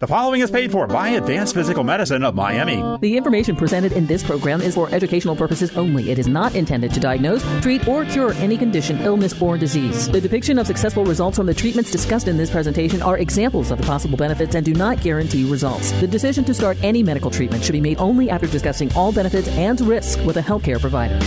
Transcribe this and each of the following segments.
The following is paid for by Advanced Physical Medicine of Miami. The information presented in this program is for educational purposes only. It is not intended to diagnose, treat, or cure any condition, illness, or disease. The depiction of successful results from the treatments discussed in this presentation are examples of the possible benefits and do not guarantee results. The decision to start any medical treatment should be made only after discussing all benefits and risks with a healthcare provider.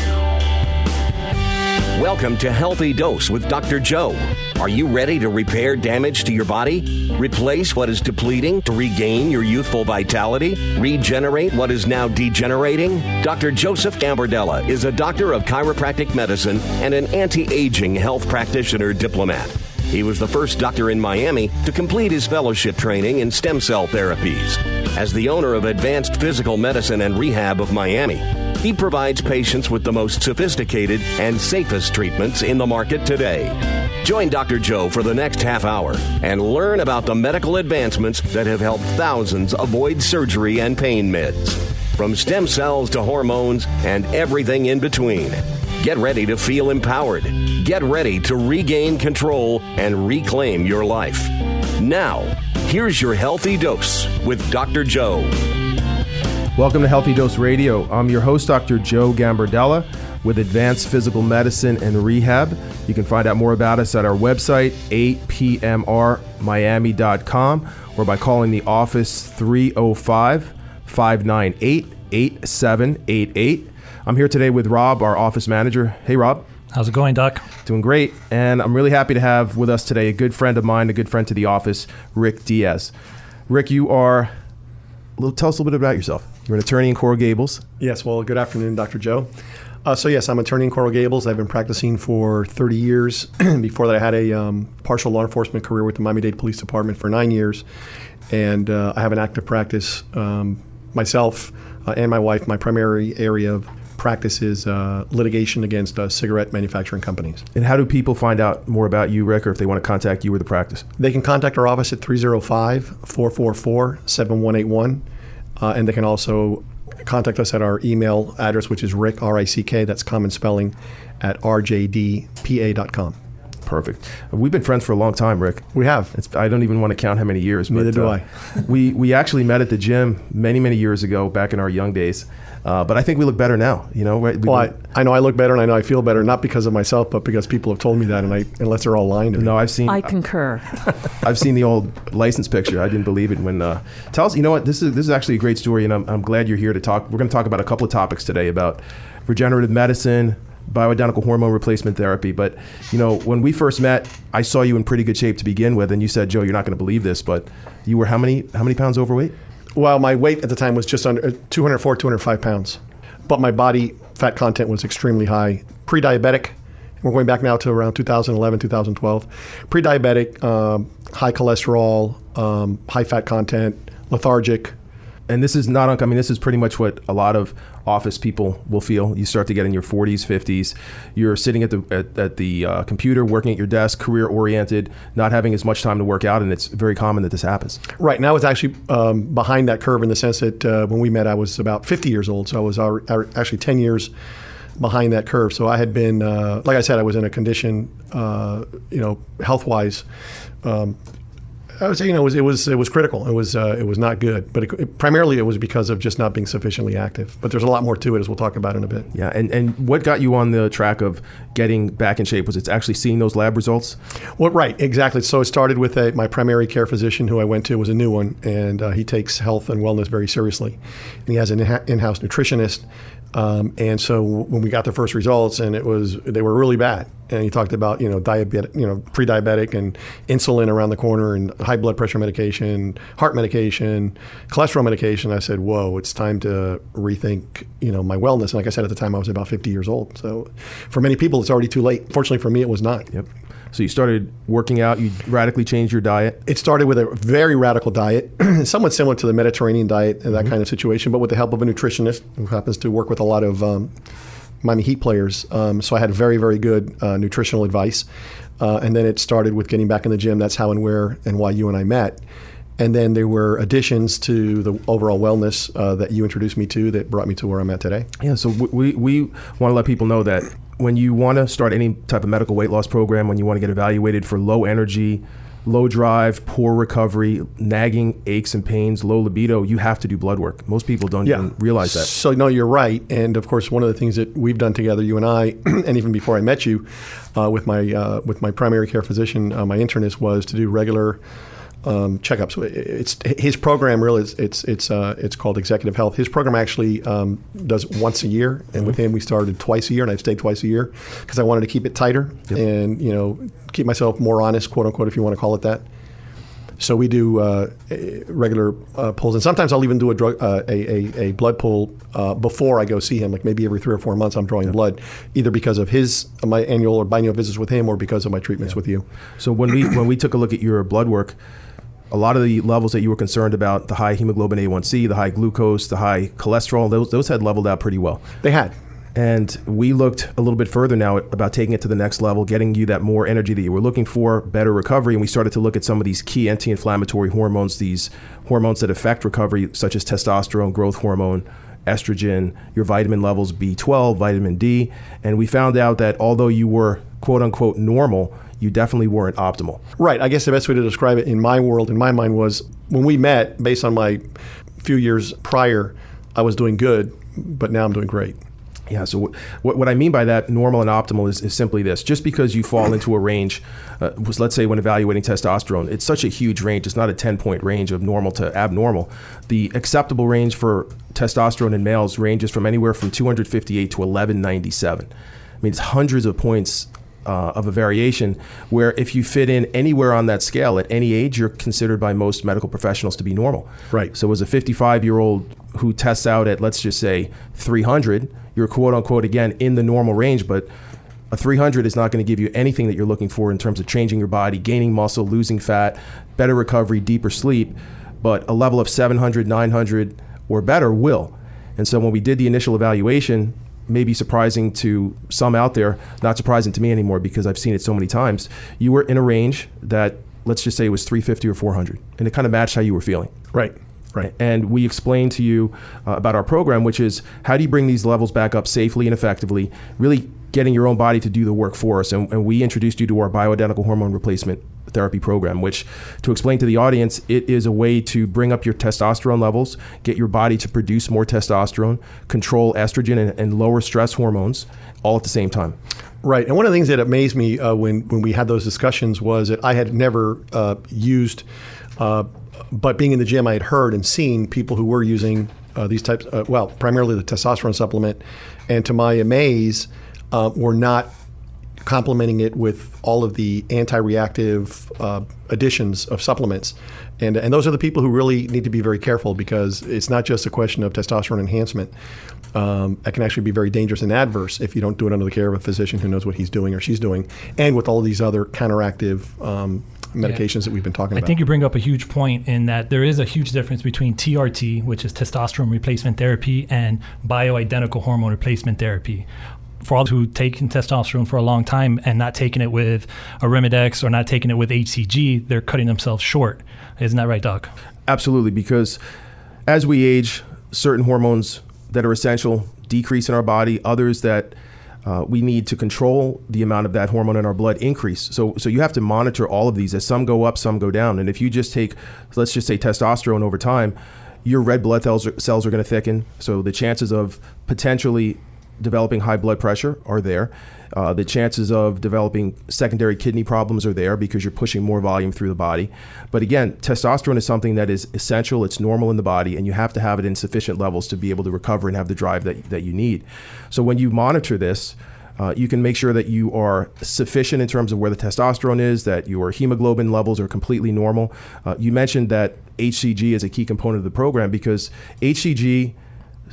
Welcome to Healthy Dose with Dr. Joe. Are you ready to repair damage to your body? Replace what is depleting to regain your youthful vitality? Regenerate what is now degenerating? Dr. Joseph Gambardella is a doctor of chiropractic medicine and an anti-aging health practitioner diplomat. He was the first doctor in Miami to complete his fellowship training in stem cell therapies. As the owner of Advanced Physical Medicine and Rehab of Miami, he provides patients with the most sophisticated and safest treatments in the market today. Join Dr. Joe for the next half hour and learn about the medical advancements that have helped thousands avoid surgery and pain meds. From stem cells to hormones and everything in between. Get ready to feel empowered. Get ready to regain control and reclaim your life. Now, here's your Healthy Dose with Dr. Joe. Welcome to Healthy Dose Radio. I'm your host, Dr. Joe Gambardella, with Advanced Physical Medicine and Rehab. You can find out more about us at our website, 8pmrmiami.com, or by calling the office 305-598-8788. I'm here today with Rob, our office manager. Hey, Rob. How's it going, Doc? Doing great. And I'm really happy to have with us today a good friend of mine, a good friend to the office, Rick Diaz. Rick, you are... Tell us a little bit about yourself. You're an attorney in Coral Gables. Yes, well, good afternoon, Dr. Joe. Yes, I'm an attorney in Coral Gables. I've been practicing for 30 years. Before that, I had a partial law enforcement career with the Miami-Dade Police Department for 9 years. And I have an active practice. Myself and my wife, my primary area of practice is litigation against cigarette manufacturing companies. And how do people find out more about you, Rick, or if they want to contact you or the practice? They can contact our office at 305-444-7181. And they can also contact us at our email address, which is Rick, R-I-C-K, that's common spelling, at rjdpa.com. Perfect. We've been friends for a long time, Rick. We have. I don't even want to count how many years. Neither do I. We actually met at the gym many, many years ago, back in our young days. But I think we look better now. You know, right? I know I look better and I know I feel better, not because of myself, but because people have told me that, and unless they're all lying to me. No, I concur. I've seen the old license picture. I didn't believe it when. Tell us, you know what? This is actually a great story, and I'm glad you're here to talk. We're going to talk about a couple of topics today about regenerative medicine, bioidentical hormone replacement therapy. But, you know, when we first met, I saw you in pretty good shape to begin with, and you said, Joe, you're not going to believe this, but you were how many pounds overweight? Well, my weight at the time was just under 204, 205 pounds. But my body fat content was extremely high. Pre-diabetic, we're going back now to around 2011, 2012. Pre-diabetic, high cholesterol, high fat content, lethargic. And this is not uncommon. This is pretty much what a lot of office people will feel. You start to get in your 40s, 50s. You're sitting at the computer, working at your desk, career-oriented, not having as much time to work out, and it's very common that this happens. Right. And I was actually behind that curve in the sense that when we met, I was about 50 years old. So I was actually 10 years behind that curve. So I had been, like I said, I was in a condition, health-wise. I would say, it was critical. It was not good, but primarily it was because of just not being sufficiently active. But there's a lot more to it, as we'll talk about in a bit. Yeah, and what got you on the track of getting back in shape? Was it actually seeing those lab results? Well, right, exactly. So it started with my primary care physician, who I went to, was a new one, and he takes health and wellness very seriously. And he has an in-house nutritionist. And so when we got the first results, and they were really bad. And he talked about, diabetic, pre-diabetic and insulin around the corner and high blood pressure medication, heart medication, cholesterol medication. I said, whoa, it's time to rethink, my wellness. And like I said, at the time I was about 50 years old. So for many people, it's already too late. Fortunately for me, it was not. Yep. So you started working out, you radically changed your diet? It started with a very radical diet, somewhat similar to the Mediterranean diet and that kind of situation, but with the help of a nutritionist who happens to work with a lot of Miami Heat players. So I had very, very good nutritional advice. And then it started with getting back in the gym. That's how and where and why you and I met. And then there were additions to the overall wellness that you introduced me to that brought me to where I'm at today. Yeah, so we want to let people know that when you want to start any type of medical weight loss program, when you want to get evaluated for low energy, low drive, poor recovery, nagging aches and pains, low libido, you have to do blood work. Most people don't even realize that. So no, you're right. And of course, one of the things that we've done together, you and I, and even before I met you, with my primary care physician, my internist, was to do regular checkups. It's his program. Really, it's called Executive Health. His program actually does once a year, and with him we started twice a year, and I've stayed twice a year because I wanted to keep it tighter and keep myself more honest, quote unquote, if you want to call it that. So we do regular pulls, and sometimes I'll even do a blood pull before I go see him. Like maybe every 3 or 4 months, I'm drawing blood, either because of my annual or biannual visits with him, or because of my treatments with you. So when we took a look at your blood work, a lot of the levels that you were concerned about, the high hemoglobin A1C, the high glucose, the high cholesterol, those had leveled out pretty well. They had. And we looked a little bit further now about taking it to the next level, getting you that more energy that you were looking for, better recovery. And we started to look at some of these key anti-inflammatory hormones, these hormones that affect recovery, such as testosterone, growth hormone, estrogen, your vitamin levels, B12, vitamin D. And we found out that although you were quote unquote normal, you definitely weren't optimal. Right. I guess the best way to describe it in my world, in my mind, was when we met, based on my few years prior, I was doing good, but now I'm doing great. Yeah, so what I mean by that, normal and optimal, is simply this. Just because you fall into a range, let's say when evaluating testosterone, it's such a huge range. It's not a 10-point range of normal to abnormal. The acceptable range for testosterone in males ranges from anywhere from 258 to 1197. I mean, it's hundreds of points of a variation, where if you fit in anywhere on that scale at any age, you're considered by most medical professionals to be normal. Right. So as a 55-year-old who tests out at, let's just say, 300, you're quote unquote, again, in the normal range, but a 300 is not going to give you anything that you're looking for in terms of changing your body, gaining muscle, losing fat, better recovery, deeper sleep. But a level of 700, 900 or better will. And so when we did the initial evaluation, maybe surprising to some out there, not surprising to me anymore because I've seen it so many times, you were in a range that, let's just say, was 350 or 400, and it kind of matched how you were feeling. Right. Right. And we explained to you about our program, which is how do you bring these levels back up safely and effectively, really getting your own body to do the work for us. And we introduced you to our bioidentical hormone replacement therapy program, which, to explain to the audience, it is a way to bring up your testosterone levels, get your body to produce more testosterone, control estrogen and lower stress hormones all at the same time. Right. And one of the things that amazed me when we had those discussions was that I had never used, but being in the gym, I had heard and seen people who were using these types, primarily the testosterone supplement, and to my amaze, were not complementing it with all of the anti-reactive additions of supplements. And those are the people who really need to be very careful, because it's not just a question of testosterone enhancement. That can actually be very dangerous and adverse if you don't do it under the care of a physician who knows what he's doing or she's doing, and with all of these other counteractive medications that we've been talking about. I think you bring up a huge point in that there is a huge difference between TRT, which is testosterone replacement therapy, and bioidentical hormone replacement therapy. For all who taken testosterone for a long time and not taking it with Arimidex or not taking it with HCG, they're cutting themselves short. Isn't that right, Doc? Absolutely, because as we age, certain hormones that are essential decrease in our body, others that we need to control the amount of that hormone in our blood increase. So you have to monitor all of these. As some go up, some go down. And if you just take, let's just say, testosterone over time, your red blood cells are going to thicken. So the chances of potentially developing high blood pressure are there. The chances of developing secondary kidney problems are there because you're pushing more volume through the body. But again, testosterone is something that is essential. It's normal in the body, and you have to have it in sufficient levels to be able to recover and have the drive that you need. So when you monitor this, you can make sure that you are sufficient in terms of where the testosterone is, that your hemoglobin levels are completely normal. You mentioned that HCG is a key component of the program because HCG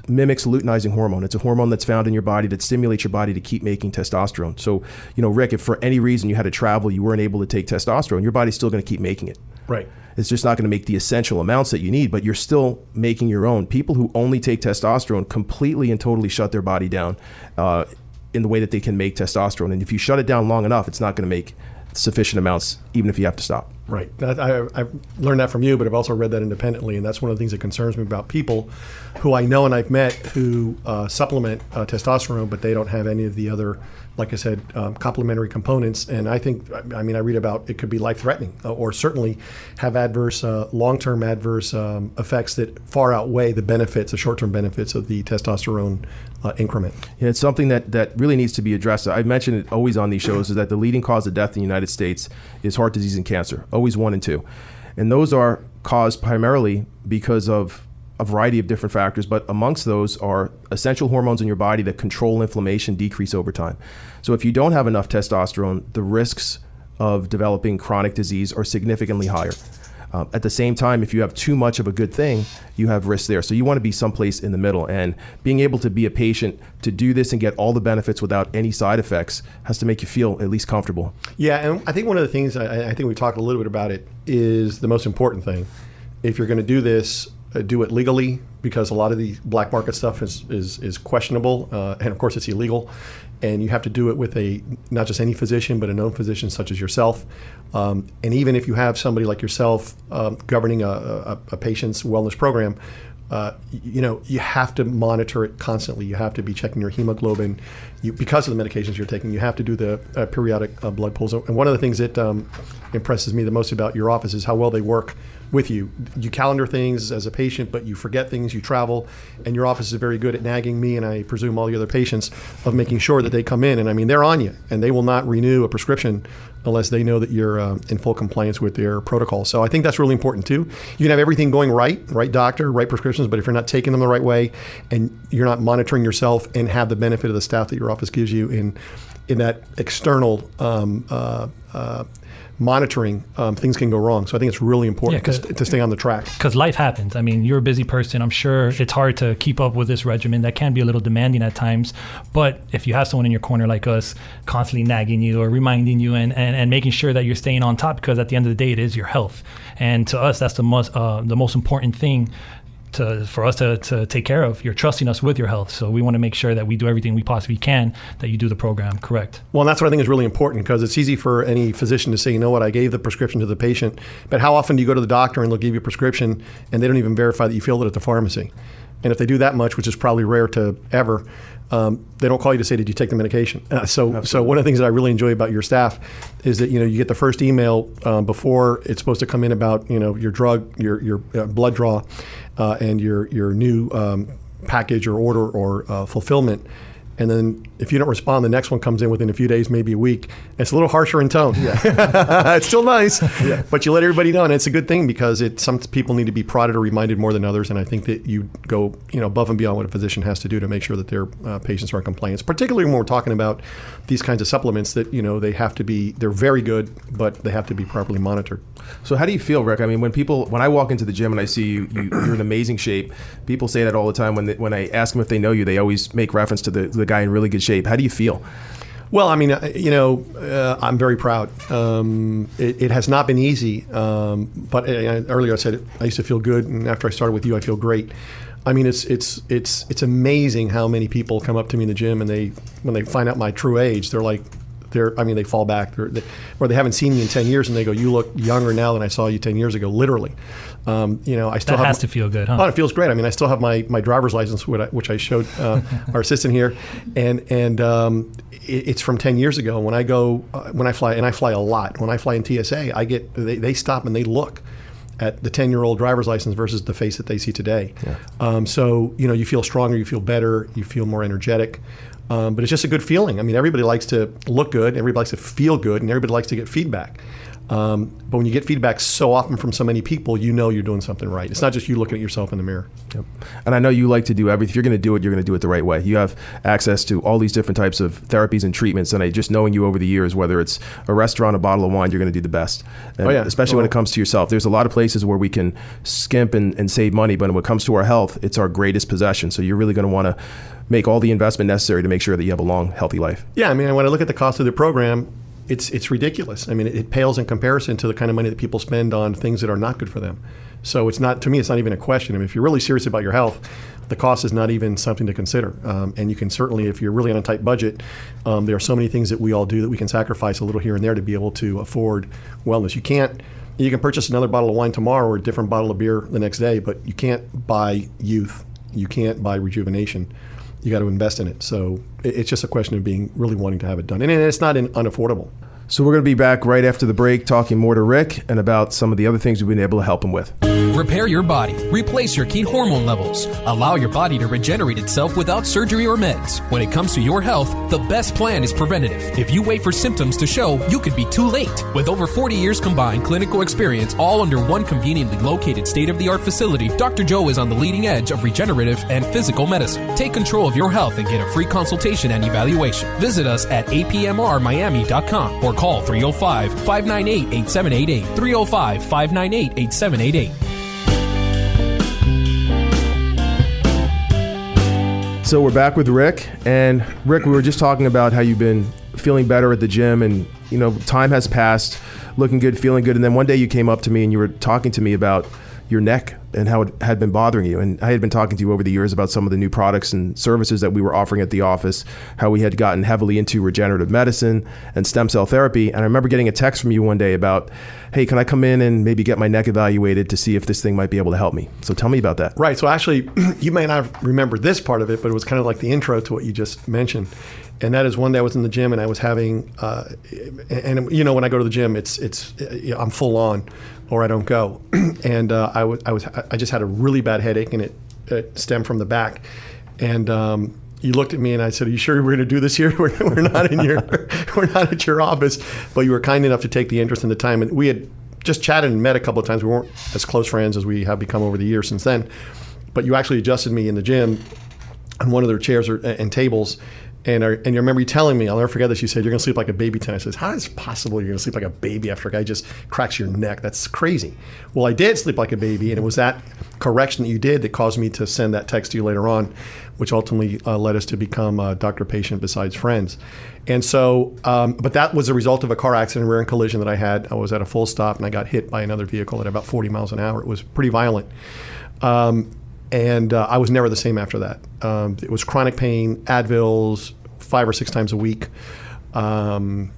mimics luteinizing hormone. It's a hormone that's found in your body that stimulates your body to keep making testosterone. So, Rick, if for any reason you had to travel, you weren't able to take testosterone, your body's still going to keep making it. Right. It's just not going to make the essential amounts that you need, but you're still making your own. People who only take testosterone completely and totally shut their body down in the way that they can make testosterone. And if you shut it down long enough, it's not going to make sufficient amounts, even if you have to stop. Right. I've learned that from you, but I've also read that independently, and that's one of the things that concerns me about people who I know and I've met who supplement testosterone, but they don't have any of the other, like I said, complementary components. And I think, I read about it could be life-threatening or certainly have adverse, long-term adverse effects that far outweigh the benefits, the short-term benefits of the testosterone increment. Yeah, it's something that really needs to be addressed. I mention it always on these shows, is that the leading cause of death in the United States is heart disease and cancer, always 1 and 2. And those are caused primarily because of a variety of different factors, but amongst those are essential hormones in your body that control inflammation decrease over time. So if you don't have enough testosterone, the risks of developing chronic disease are significantly higher. At the same time, if you have too much of a good thing, you have risks there. So you want to be someplace in the middle. And being able to be a patient to do this and get all the benefits without any side effects has to make you feel at least comfortable. Yeah, and I think one of the things, I think we talked a little bit about it, is the most important thing. If you're going to do this, do it legally, because a lot of the black market stuff is questionable, and of course it's illegal. And you have to do it with not just any physician, but a known physician such as yourself. And even if you have somebody like yourself governing a patient's wellness program, you have to monitor it constantly. You have to be checking your hemoglobin. Because of the medications you're taking, you have to do the periodic blood pulls. And one of the things that impresses me the most about your office is how well they work with you. You calendar things as a patient, but you forget things, you travel, and your office is very good at nagging me, and I presume all the other patients, of making sure that they come in. And they're on you, and they will not renew a prescription unless they know that you're in full compliance with their protocol. So I think that's really important too. You can have everything going right doctor, right prescriptions, but if you're not taking them the right way and you're not monitoring yourself and have the benefit of the staff that your office gives you in that external monitoring, things can go wrong. So I think it's really important to stay on the track. Because life happens. You're a busy person. I'm sure it's hard to keep up with this regimen. That can be a little demanding at times. But if you have someone in your corner like us constantly nagging you or reminding you and making sure that you're staying on top, because at the end of the day, it is your health. And to us, that's the most important thing for us to take care of. You're trusting us with your health, so we want to make sure that we do everything we possibly can, that you do the program correct. Well, and that's what I think is really important, because it's easy for any physician to say, you know what, I gave the prescription to the patient, but how often do you go to the doctor and they'll give you a prescription and they don't even verify that you filled it at the pharmacy? And if they do that much, which is probably rare to ever, they don't call you to say, did you take the medication? So one of the things that I really enjoy about your staff is that, you get the first email before it's supposed to come in about, your drug, your blood draw, and your new package or order or fulfillment. And then if you don't respond, the next one comes in within a few days, maybe a week. It's a little harsher in tone. Yeah. It's still nice, but you let everybody know. And it's a good thing, because some people need to be prodded or reminded more than others. And I think that you go above and beyond what a physician has to do to make sure that their patients are in compliance, particularly when we're talking about these kinds of supplements that, they're very good, but they have to be properly monitored. So how do you feel, Rick? When I walk into the gym and I see you're in amazing shape, people say that all the time. When I ask them if they know you, they always make reference to the guy in really good shape. How do you feel? Well, I'm very proud. It has not been easy, but earlier I said I used to feel good, and after I started with you, I feel great. It's amazing how many people come up to me in the gym, and when they find out my true age, they fall back, or they haven't seen me in 10 years, and they go, "You look younger now than I saw you 10 years ago." Literally, I still has to feel good, huh? Oh, it feels great. I still have my driver's license, which I showed our assistant here, and it's from 10 years ago. When I fly a lot. When I fly in TSA, they stop and they look at the 10-year-old driver's license versus the face that they see today. Yeah. So you feel stronger, you feel better, you feel more energetic. But it's just a good feeling. Everybody likes to look good, everybody likes to feel good, and everybody likes to get feedback. But when you get feedback so often from so many people, you're doing something right. It's not just you looking at yourself in the mirror. Yep. And I know you like to do everything. If you're going to do it, you're going to do it the right way. You have access to all these different types of therapies and treatments. And just knowing you over the years, whether it's a restaurant, a bottle of wine, you're going to do the best. And especially when it comes to yourself. There's a lot of places where we can skimp and save money, but when it comes to our health, it's our greatest possession. So you're really going to want to make all the investment necessary to make sure that you have a long, healthy life. Yeah, when I look at the cost of the program, it's ridiculous. It pales in comparison to the kind of money that people spend on things that are not good for them. So to me, it's not even a question. If you're really serious about your health, the cost is not even something to consider. And you can certainly, if you're really on a tight budget, there are so many things that we all do that we can sacrifice a little here and there to be able to afford wellness. You can't You can purchase another bottle of wine tomorrow or a different bottle of beer the next day, but you can't buy youth. You can't buy rejuvenation. You got to invest in it. So it's just a question of really wanting to have it done. And it's not unaffordable. So we're going to be back right after the break talking more to Rick and about some of the other things we've been able to help him with. Repair your body. Replace your key hormone levels. Allow your body to regenerate itself without surgery or meds. When it comes to your health, the best plan is preventative. If you wait for symptoms to show, you could be too late. With over 40 years combined clinical experience, all under one conveniently located state-of-the-art facility, Dr. Joe is on the leading edge of regenerative and physical medicine. Take control of your health and get a free consultation and evaluation. Visit us at apmrmiami.com or call 305-598-8788. 305-598-8788. So we're back with Rick. And Rick, we were just talking about how you've been feeling better at the gym and, time has passed, looking good, feeling good. And then one day you came up to me and you were talking to me about your neck and how it had been bothering you. And I had been talking to you over the years about some of the new products and services that we were offering at the office, how we had gotten heavily into regenerative medicine and stem cell therapy. And I remember getting a text from you one day about, hey, can I come in and maybe get my neck evaluated to see if this thing might be able to help me? So tell me about that. Right. So actually, you may not remember this part of it, but it was kind of like the intro to what you just mentioned. And that is one day I was in the gym and I was having, and when I go to the gym, I'm full on, or I don't go. And I just had a really bad headache, and it stemmed from the back. And you looked at me and I said, "Are you sure we're going to do this here? We're not we're not at your office." But you were kind enough to take the interest and the time. And we had just chatted and met a couple of times. We weren't as close friends as we have become over the years since then. But you actually adjusted me in the gym on one of their chairs and tables. And you remember you telling me, I'll never forget this, you said, "You're going to sleep like a baby tonight." I said, "How is it possible you're going to sleep like a baby after a guy just cracks your neck? That's crazy." Well, I did sleep like a baby, and it was that correction that you did that caused me to send that text to you later on, which ultimately led us to become doctor-patient besides friends. And so, but that was a result of a car accident, a rear-end collision that I had. I was at a full stop, and I got hit by another vehicle at about 40 miles an hour. It was pretty violent. And I was never the same after that. It was chronic pain, Advils, 5 or 6 times a week. MRIs,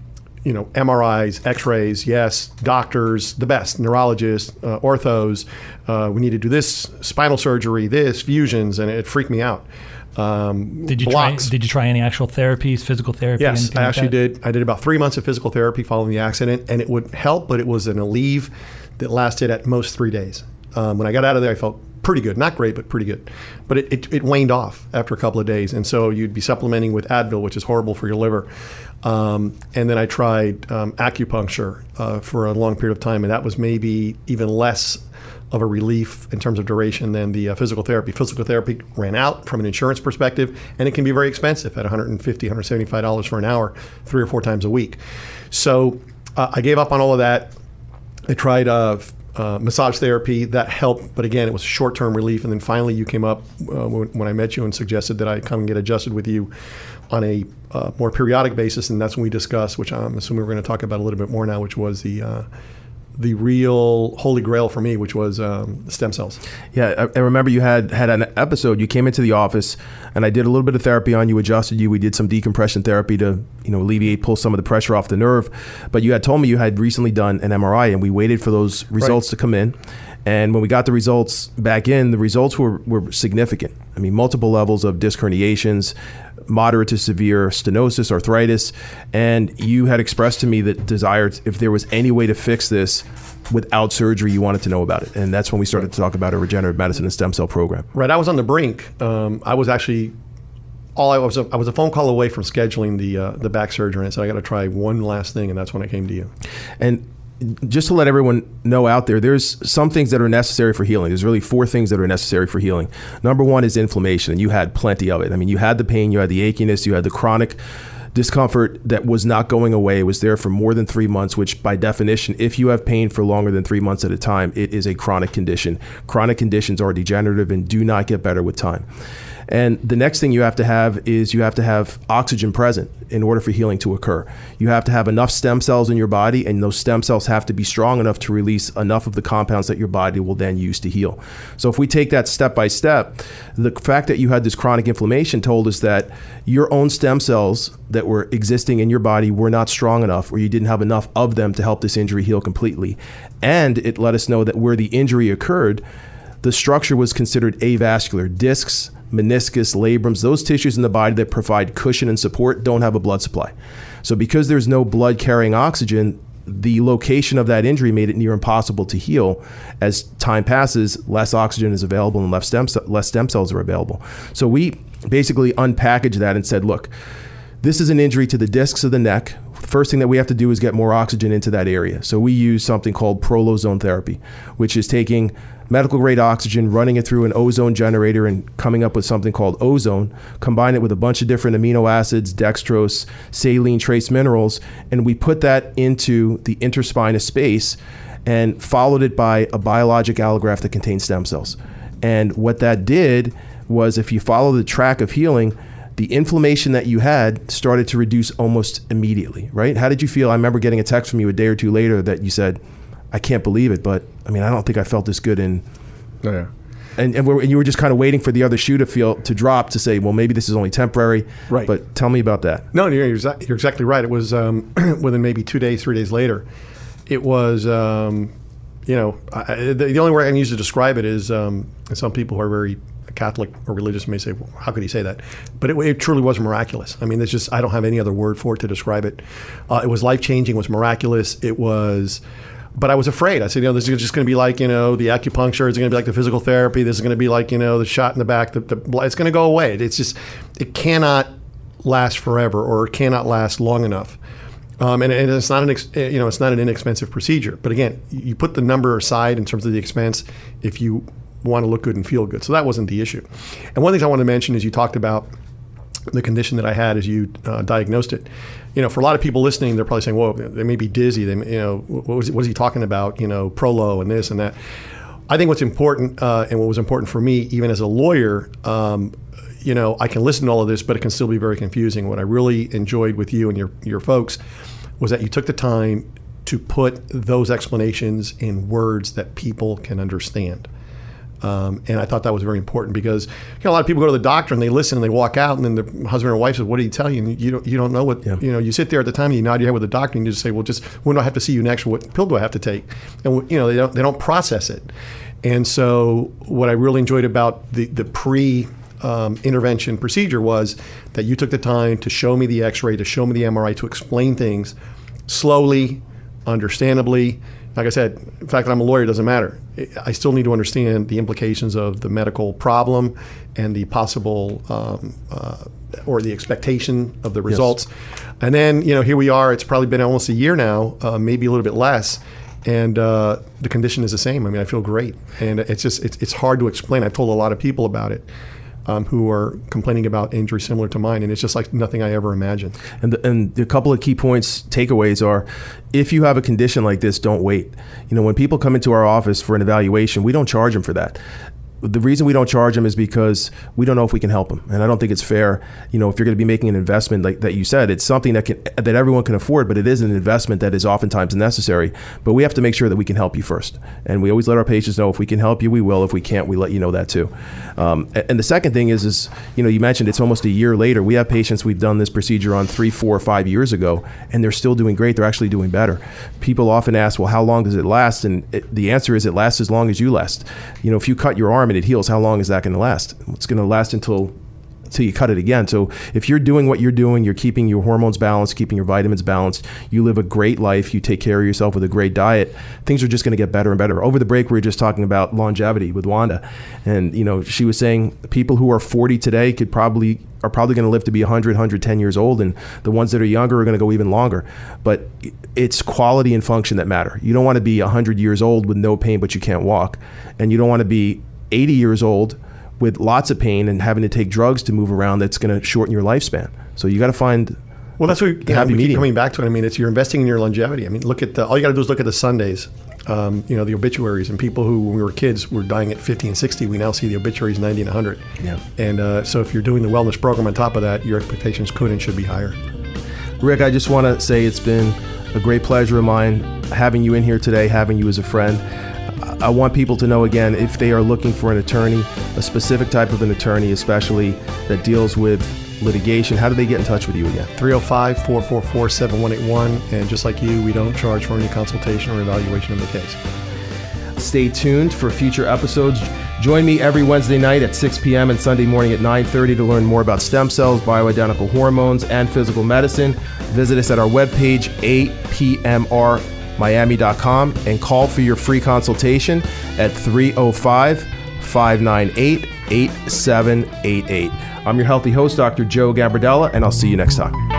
X-rays, yes, doctors, the best, neurologists, orthos. We need to do this, spinal surgery, this, fusions, and it freaked me out. Did you try any actual therapies, physical therapy? Yes, I actually did. I did about 3 months of physical therapy following the accident, and it would help, but it was an Aleve that lasted at most 3 days. When I got out of there, I felt pretty good. Not great, but pretty good. But it waned off after a couple of days. And so you'd be supplementing with Advil, which is horrible for your liver. And then I tried acupuncture for a long period of time, and that was maybe even less of a relief in terms of duration than the physical therapy. Physical therapy ran out from an insurance perspective, and it can be very expensive at $150, $175 for an hour, 3 or 4 times a week. So I gave up on all of that. I tried massage therapy. That helped, but again, it was short-term relief. And then finally you came up when I met you and suggested that I come and get adjusted with you on a more periodic basis, and that's when we discussed, which I'm assuming we're going to talk about a little bit more now, which was the real holy grail for me, which was stem cells. Yeah, I remember you had an episode. You came into the office, and I did a little bit of therapy on you, adjusted you. We did some decompression therapy to alleviate, pull some of the pressure off the nerve. But you had told me you had recently done an MRI, and we waited for those results to come in. And when we got the results back in, the results were significant. I mean, multiple levels of disc herniations, moderate to severe stenosis, arthritis, and you had expressed to me that desire, if there was any way to fix this without surgery, you wanted to know about it. And that's when we started to talk about a regenerative medicine and stem cell program. Right. I was on the brink. I was actually, I was a phone call away from scheduling the back surgery, and I said, I got to try one last thing, and that's when I came to you. And just to let everyone know out there, there's some things that are necessary for healing. There's really 4 things that are necessary for healing. Number 1 is inflammation, and you had plenty of it. I mean, you had the pain, you had the achiness, you had the chronic discomfort that was not going away. It was there for more than 3 months, which by definition, if you have pain for longer than 3 months at a time, it is a chronic condition. Chronic conditions are degenerative and do not get better with time. And the next thing you have to have is you have to have oxygen present in order for healing to occur. You have to have enough stem cells in your body, and those stem cells have to be strong enough to release enough of the compounds that your body will then use to heal. So if we take that step by step, the fact that you had this chronic inflammation told us that your own stem cells that were existing in your body were not strong enough, or you didn't have enough of them to help this injury heal completely. And it let us know that where the injury occurred, the structure was considered avascular. Discs, meniscus, labrums, those tissues in the body that provide cushion and support don't have a blood supply. So because there's no blood carrying oxygen, the location of that injury made it near impossible to heal. As time passes, less oxygen is available and less stem cells are available. So we basically unpackaged that and said, look, this is an injury to the discs of the neck. First thing that we have to do is get more oxygen into that area. So we use something called prolozone therapy, which is taking medical grade oxygen, running it through an ozone generator and coming up with something called ozone, combine it with a bunch of different amino acids, dextrose, saline, trace minerals, and we put that into the interspinous space and followed it by a biologic allograft that contains stem cells. And what that did was, if you follow the track of healing, the inflammation that you had started to reduce almost immediately, right? How did you feel? I remember getting a text from you a day or two later that you said, I can't believe it, but I mean, I don't think I felt this good in. Oh, yeah. And you were just kind of waiting for the other shoe to drop to say, well, maybe this is only temporary. Right. But tell me about that. No, you're exactly right. It was within maybe 2 days, 3 days later. It was, the only word I can use to describe it is, and some people who are very Catholic or religious may say, well, how could he say that? But it truly was miraculous. I mean, it's just, I don't have any other word for it to describe it. It was life-changing, it was miraculous. It was, but I was afraid. I said, this is just going to be like, the acupuncture. It's going to be like the physical therapy. This is going to be like, the shot in the back. It's going to go away. It's just, it cannot last forever, or it cannot last long enough. And it's not it's not an inexpensive procedure. But again, you put the number aside in terms of the expense if you want to look good and feel good. So that wasn't the issue. And one of the things I want to mention is you talked about the condition that I had as you diagnosed it. For a lot of people listening, they're probably saying, "Whoa, they may be dizzy." What is he talking about? Prolo and this and that. I think what's important, and what was important for me, even as a lawyer, I can listen to all of this, but it can still be very confusing. What I really enjoyed with you and your folks was that you took the time to put those explanations in words that people can understand. And I thought that was very important because a lot of people go to the doctor and they listen and they walk out, and then the husband or wife says, "What did he tell you?" And you don't know what. Yeah. You sit there at the time and you nod your head with the doctor and you just say, "Well, just when do I have to see you next? What pill do I have to take?" And they don't process it. And so what I really enjoyed about the pre intervention procedure was that you took the time to show me the X-ray, to show me the MRI, to explain things slowly, understandably. Like I said, the fact that I'm a lawyer doesn't matter. I still need to understand the implications of the medical problem and the possible or the expectation of the results. Yes. And then, here we are. It's probably been almost a year now, maybe a little bit less. And the condition is the same. I mean, I feel great. And it's just, it's hard to explain. I've told a lot of people about it. Who are complaining about injury similar to mine, and it's just like nothing I ever imagined. And the couple of key points, takeaways are, if you have a condition like this, don't wait. When people come into our office for an evaluation, we don't charge them for that. The reason we don't charge them is because we don't know if we can help them, and I don't think it's fair. If you're going to be making an investment like that, you said, it's something that everyone can afford, but it is an investment that is oftentimes necessary. But we have to make sure that we can help you first, and we always let our patients know if we can help you, we will. If we can't, we let you know that too. And the second thing is you mentioned it's almost a year later. We have patients we've done this procedure on 3, 4, 5 years ago, and they're still doing great. They're actually doing better. People often ask, well, how long does it last? And the answer is it lasts as long as you last. If you cut your arm and it heals, how long is that going to last? It's going to last until you cut it again. So if you're doing what you're doing, you're keeping your hormones balanced, keeping your vitamins balanced, you live a great life, you take care of yourself with a great diet, things are just going to get better and better. Over the break, we were just talking about longevity with Wanda. And, she was saying people who are 40 today are probably going to live to be 100, 110 years old. And the ones that are younger are going to go even longer. But it's quality and function that matter. You don't want to be 100 years old with no pain, but you can't walk. And you don't want to be 80 years old with lots of pain and having to take drugs to move around. That's going to shorten your lifespan. So you got to find that's what we happy medium. Keep coming back to it. I mean, you're investing in your longevity. I mean, all you got to do is look at the Sundays, the obituaries, and people who, when we were kids, were dying at 50 and 60. We now see the obituaries 90 and 100. Yeah. And so if you're doing the wellness program on top of that, your expectations could and should be higher. Rick, I just want to say it's been a great pleasure of mine having you in here today, having you as a friend. I want people to know, again, if they are looking for an attorney, a specific type of an attorney, especially that deals with litigation, how do they get in touch with you again? 305-444-7181. And just like you, we don't charge for any consultation or evaluation of the case. Stay tuned for future episodes. Join me every Wednesday night at 6 p.m. and Sunday morning at 9:30 to learn more about stem cells, bioidentical hormones, and physical medicine. Visit us at our webpage, apmrmiami.com, and call for your free consultation at 305-598-8788. I'm your healthy host, Dr. Joe Gambardella, and I'll see you next time.